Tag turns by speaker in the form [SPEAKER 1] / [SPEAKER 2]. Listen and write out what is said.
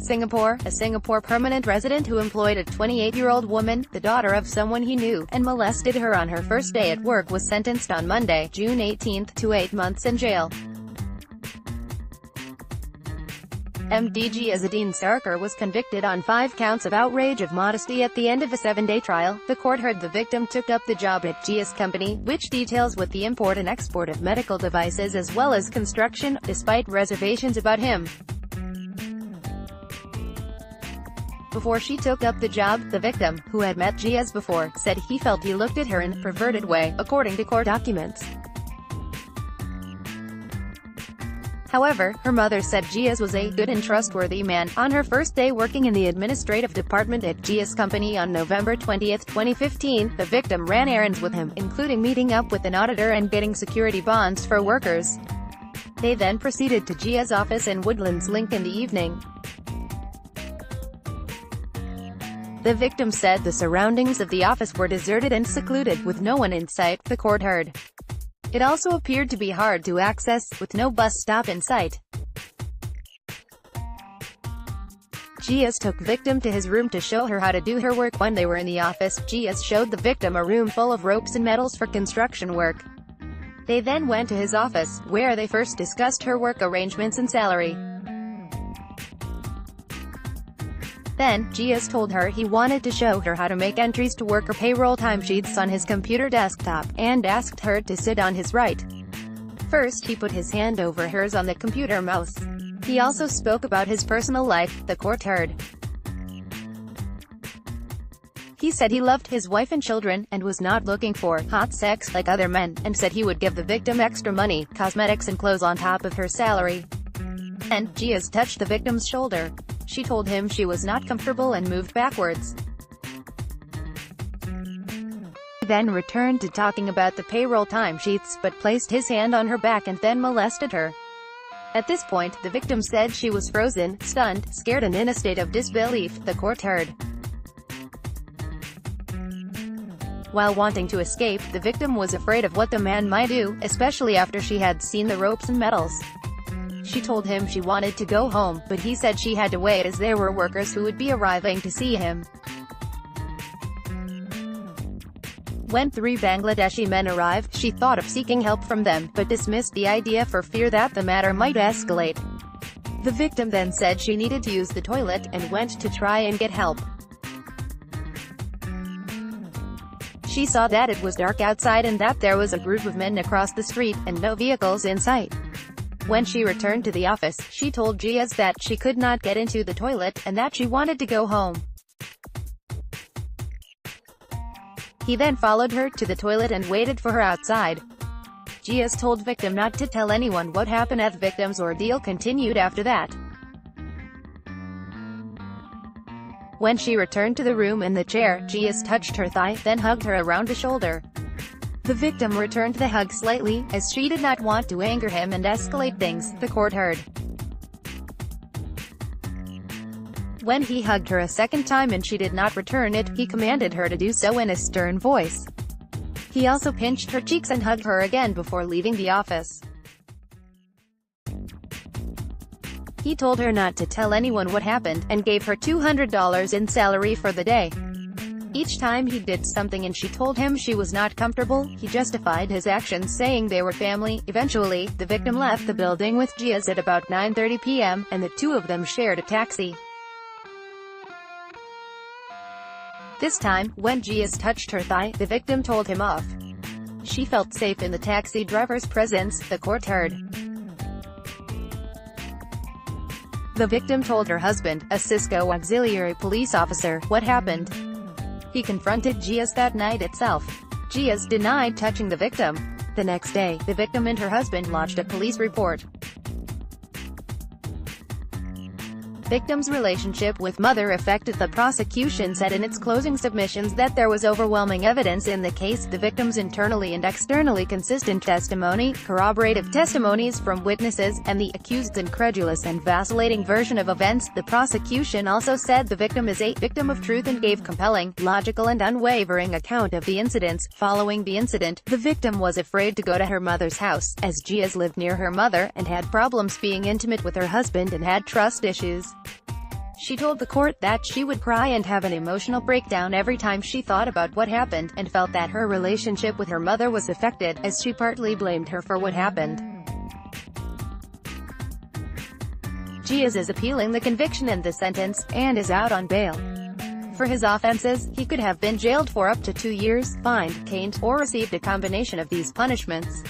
[SPEAKER 1] Singapore. A Singapore permanent resident who employed a 28-year-old woman, the daughter of someone he knew, and molested her on her first day at work was sentenced on Monday, June 18, to 8 months in jail. MD Gias Uddin Sarker was convicted on 5 counts of outrage of modesty at the end of a 7-day trial. The court heard the victim took up the job at Gias Company, which details with the import and export of medical devices as well as construction, despite reservations about him. Before she took up the job, the victim, who had met Gias before, said he felt he looked at her in a perverted way, according to court documents. However, her mother said Gias was a good and trustworthy man. On her first day working in the administrative department at Gias Company on November 20, 2015, the victim ran errands with him, including meeting up with an auditor and getting security bonds for workers. They then proceeded to Gias' office in Woodlands Link in the evening. The victim said the surroundings of the office were deserted and secluded, with no one in sight, the court heard. It also appeared to be hard to access, with no bus stop in sight. Gias took victim to his room to show her how to do her work. When they were in the office, Gias showed the victim a room full of ropes and metals for construction work. They then went to his office, where they first discussed her work arrangements and salary. Then, Gias told her he wanted to show her how to make entries to worker payroll timesheets on his computer desktop, and asked her to sit on his right. First he put his hand over hers on the computer mouse. He also spoke about his personal life, the court heard. He said he loved his wife and children, and was not looking for hot sex like other men, and said he would give the victim extra money, cosmetics and clothes on top of her salary. And Gias touched the victim's shoulder. She told him she was not comfortable and moved backwards. He then returned to talking about the payroll timesheets, but placed his hand on her back and then molested her. At this point, the victim said she was frozen, stunned, scared and in a state of disbelief, the court heard. While wanting to escape, the victim was afraid of what the man might do, especially after she had seen the ropes and metals. She told him she wanted to go home, but he said she had to wait as there were workers who would be arriving to see him. When 3 Bangladeshi men arrived, she thought of seeking help from them, but dismissed the idea for fear that the matter might escalate. The victim then said she needed to use the toilet, and went to try and get help. She saw that it was dark outside and that there was a group of men across the street, and no vehicles in sight. When she returned to the office, she told Gias that she could not get into the toilet, and that she wanted to go home. He then followed her to the toilet and waited for her outside. Gias told victim not to tell anyone what happened as victim's ordeal continued after that. When she returned to the room in the chair, Gias touched her thigh, then hugged her around the shoulder. The victim returned the hug slightly, as she did not want to anger him and escalate things, the court heard. When he hugged her a second time and she did not return it, he commanded her to do so in a stern voice. He also pinched her cheeks and hugged her again before leaving the office. He told her not to tell anyone what happened, and gave her $200 in salary for the day. Each time he did something and she told him she was not comfortable, he justified his actions saying they were family. Eventually, the victim left the building with Gias at about 9:30 p.m., and the two of them shared a taxi. This time, when Gias touched her thigh, the victim told him off. She felt safe in the taxi driver's presence, the court heard. The victim told her husband, a Cisco auxiliary police officer, what happened. He confronted Gias that night itself. Gias denied touching the victim. The next day, the victim and her husband lodged a police report. Victim's relationship with mother affected. The prosecution said in its closing submissions that there was overwhelming evidence in the case, the victim's internally and externally consistent testimony, corroborative testimonies from witnesses, and the accused's incredulous and vacillating version of events. The prosecution also said the victim is a victim of truth and gave compelling, logical and unwavering account of the incidents. Following the incident, the victim was afraid to go to her mother's house, as Gias lived near her mother, and had problems being intimate with her husband and had trust issues. She told the court that she would cry and have an emotional breakdown every time she thought about what happened, and felt that her relationship with her mother was affected, as she partly blamed her for what happened. Gias is appealing the conviction and the sentence, and is out on bail. For his offenses, he could have been jailed for up to 2 years, fined, caned, or received a combination of these punishments.